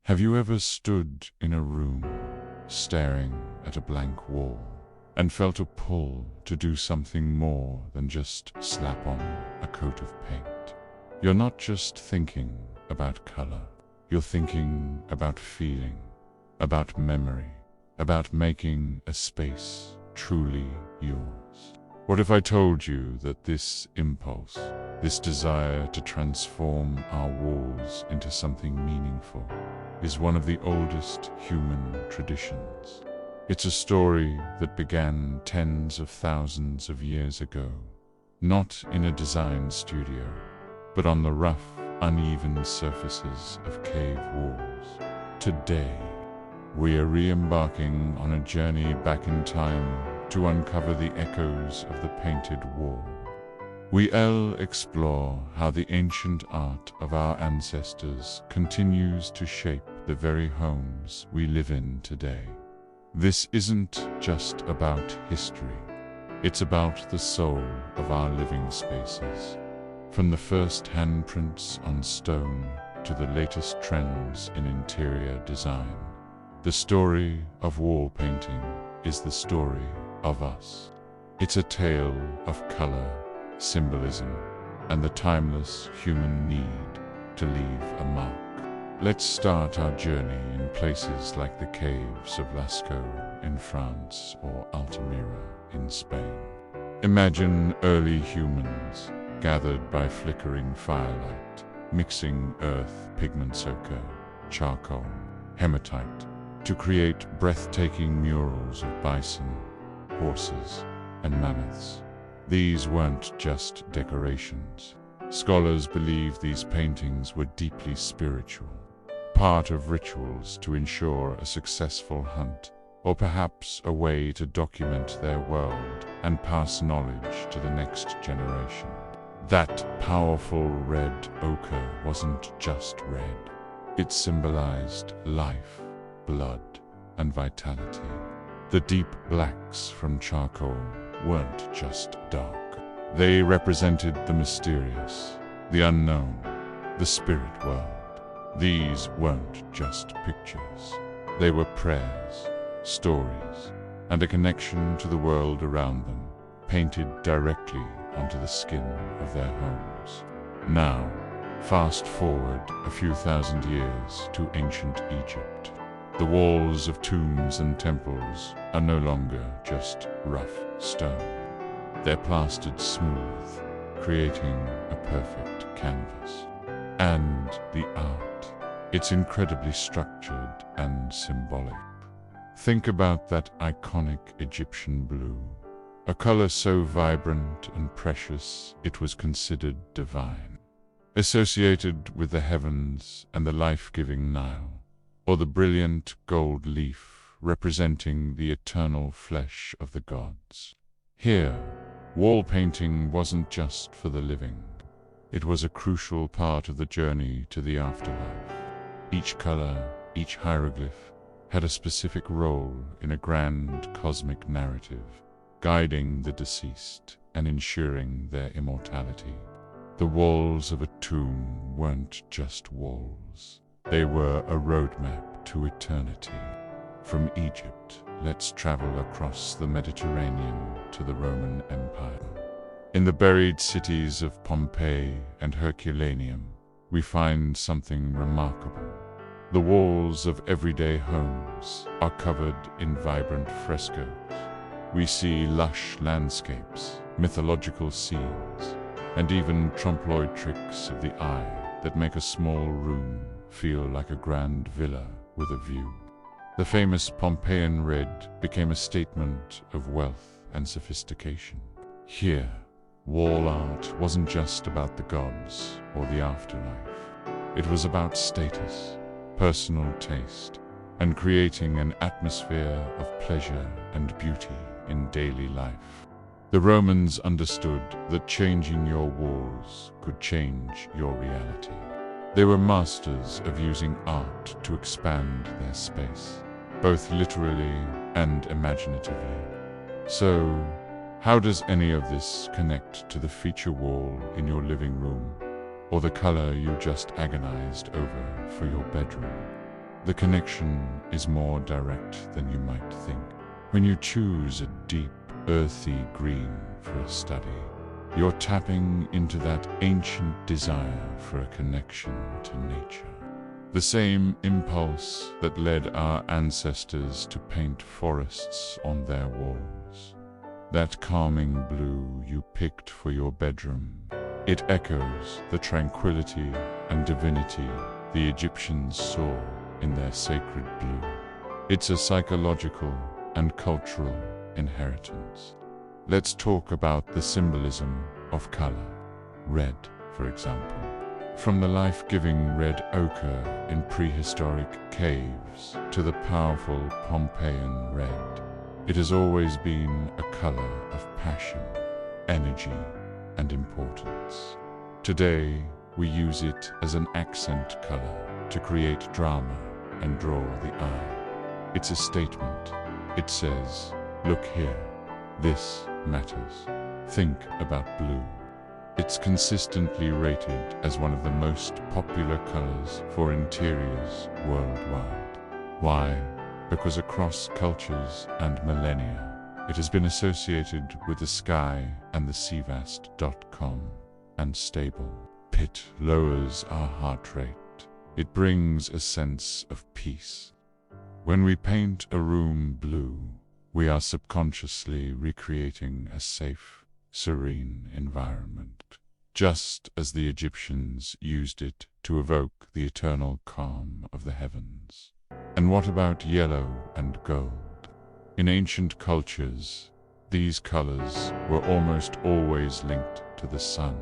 Have you ever stood in a room, staring at a blank wall, and felt a pull to do something more than just slap on a coat of paint? You're not just thinking about color, you're thinking about feeling, about memory, about making a space truly yours. What if I told you that this impulse, this desire to transform our walls into something meaningful, is one of the oldest human traditions? It's a story that began tens of thousands of years ago, not in a design studio, but on the rough, uneven surfaces of cave walls. Today, we are re-embarking on a journey back in time to uncover the echoes of the painted wall. We'll explore how the ancient art of our ancestors continues to shape the very homes we live in today. This isn't just about history, it's about the soul of our living spaces. From the first handprints on stone to the latest trends in interior design, the story of wall painting is the story of us. It's a tale of color, symbolism, and the timeless human need to leave a mark. Let's start our journey in places like the caves of Lascaux in France or Altamira in Spain. Imagine early humans gathered by flickering firelight, mixing earth, pigment ochre, charcoal, hematite, to create breathtaking murals of bison, horses, and mammoths. These weren't just decorations. Scholars believe these paintings were deeply spiritual, part of rituals to ensure a successful hunt, or perhaps a way to document their world and pass knowledge to the next generation. That powerful red ochre wasn't just red. It symbolized life, blood, and vitality. The deep blacks from charcoal weren't just dark. They represented the mysterious, the unknown, the spirit world. These weren't just pictures. They were prayers, stories, and a connection to the world around them, painted directly onto the skin of their homes. Now, fast forward a few thousand years to ancient Egypt. The walls of tombs and temples are no longer just rough stone. They're plastered smooth, creating a perfect canvas. And the art, it's incredibly structured and symbolic. Think about that iconic Egyptian blue, a color so vibrant and precious it was considered divine, associated with the heavens and the life-giving Nile. Or the brilliant gold leaf representing the eternal flesh of the gods. Here, wall painting wasn't just for the living. It was a crucial part of the journey to the afterlife. Each color, each hieroglyph, had a specific role in a grand cosmic narrative, guiding the deceased and ensuring their immortality. The walls of a tomb weren't just walls. They were a roadmap to eternity. From Egypt, let's travel across the Mediterranean to the Roman Empire. In the buried cities of Pompeii and Herculaneum, we find something remarkable. The walls of everyday homes are covered in vibrant frescoes. We see lush landscapes, mythological scenes, and even trompe-l'oeil tricks of the eye that make a small room feel like a grand villa with a view. The famous Pompeian red became a statement of wealth and sophistication. Here, wall art wasn't just about the gods or the afterlife. It was about status, personal taste, and creating an atmosphere of pleasure and beauty in daily life. The Romans understood that changing your walls could change your reality. They were masters of using art to expand their space, both literally and imaginatively. So, how does any of this connect to the feature wall in your living room, or the color you just agonized over for your bedroom? the connection is more direct than you might think. When you choose a deep, earthy green for a study, you're tapping into that ancient desire for a connection to nature. The same impulse that led our ancestors to paint forests on their walls. That calming blue you picked for your bedroom. It echoes the tranquility and divinity the Egyptians saw in their sacred blue. It's a psychological and cultural inheritance. Let's talk about the symbolism of color. Red, for example. From the life-giving red ochre in prehistoric caves to the powerful Pompeian red, it has always been a color of passion, energy, and importance. Today, we use it as an accent color to create drama and draw the eye. It's a statement. It says, look here, this matters. Think about blue. It's consistently rated as one of the most popular colors for interiors worldwide. Why? Because across cultures and millennia, it has been associated with the sky and the seavast.com and stable. It lowers our heart rate. It brings a sense of peace. When we paint a room blue, we are subconsciously recreating a safe, serene environment, just as the Egyptians used it to evoke the eternal calm of the heavens. And what about yellow and gold? In ancient cultures, these colors were almost always linked to the sun,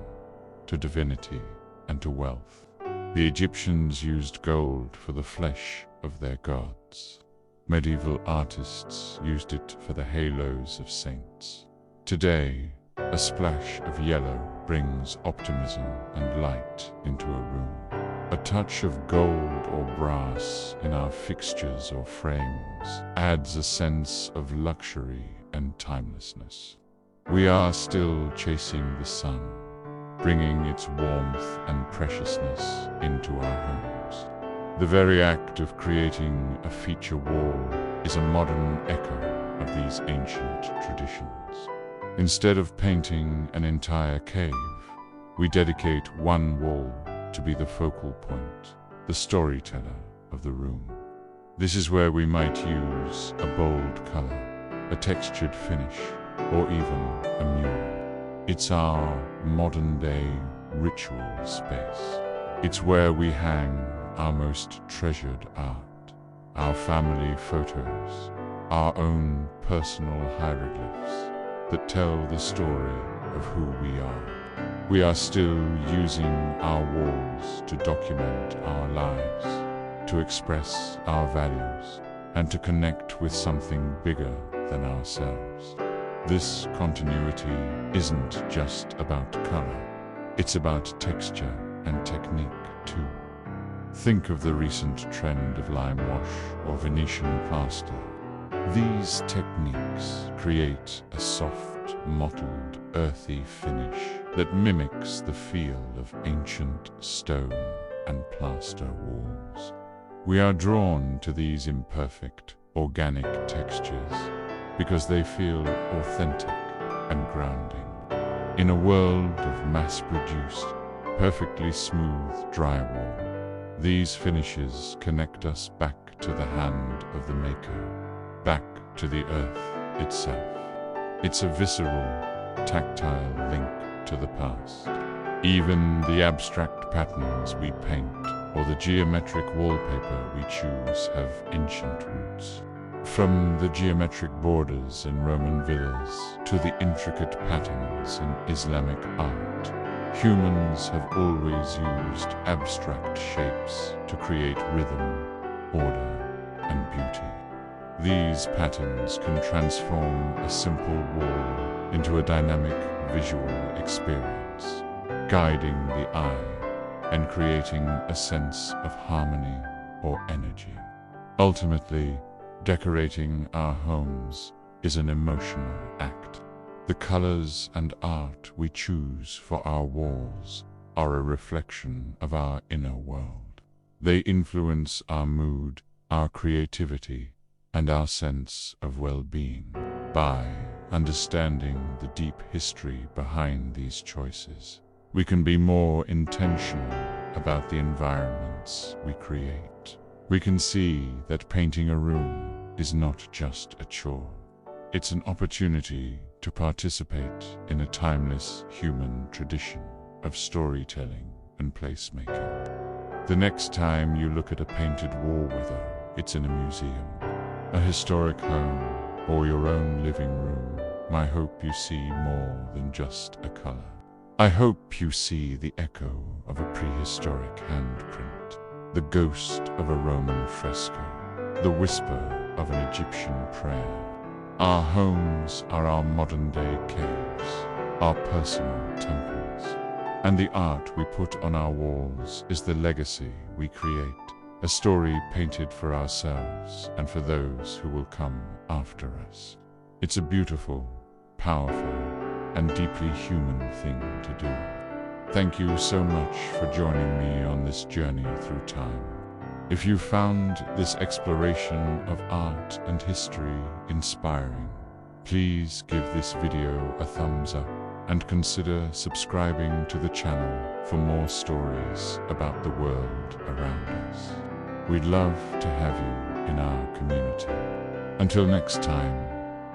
to divinity, and to wealth. The Egyptians used gold for the flesh of their gods. Medieval artists used it for the halos of saints. Today, a splash of yellow brings optimism and light into a room. A touch of gold or brass in our fixtures or frames adds a sense of luxury and timelessness. We are still chasing the sun, bringing its warmth and preciousness into our homes. The very act of creating a feature wall is a modern echo of these ancient traditions. Instead of painting an entire cave, we dedicate one wall to be the focal point, the storyteller of the room. This is where we might use a bold color, a textured finish, or even a mural. It's our modern-day ritual space. It's where we hang our most treasured art, our family photos, our own personal hieroglyphs that tell the story of who we are. We are still using our walls to document our lives, to express our values, and to connect with something bigger than ourselves. This continuity isn't just about color, it's about texture and technique too. Think of the recent trend of lime wash or Venetian plaster. These techniques create a soft, mottled, earthy finish that mimics the feel of ancient stone and plaster walls. We are drawn to these imperfect, organic textures because they feel authentic and grounding. In a world of mass-produced, perfectly smooth drywall, these finishes connect us back to the hand of the maker, back to the earth itself. It's a visceral, tactile link to the past. Even the abstract patterns we paint or the geometric wallpaper we choose have ancient roots. From the geometric borders in Roman villas to the intricate patterns in Islamic art, humans have always used abstract shapes to create rhythm, order, and beauty. These patterns can transform a simple wall into a dynamic visual experience, guiding the eye and creating a sense of harmony or energy. Ultimately, decorating our homes is an emotional act. The colors and art we choose for our walls are a reflection of our inner world. They influence our mood our creativity, and our sense of well-being. By understanding the deep history behind these choices, we can be more intentional about the environments we create. We can see that painting a room is not just a chore. It's an opportunity to participate in a timeless human tradition of storytelling and placemaking. The next time you look at a painted wall, whether it's in a museum, a historic home, or your own living room, I hope you see more than just a color. I hope you see the echo of a prehistoric handprint, the ghost of a Roman fresco, the whisper of an Egyptian prayer. Our homes are our modern-day caves, our personal temples, and the art we put on our walls is the legacy we create, a story painted for ourselves and for those who will come after us. It's a beautiful, powerful, and deeply human thing to do. Thank you so much for joining me on this journey through time. If you found this exploration of art and history inspiring, please give this video a thumbs up and consider subscribing to the channel for more stories about the world around us. We'd love to have you in our community. Until next time,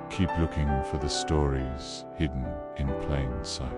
keep looking for the stories hidden in plain sight.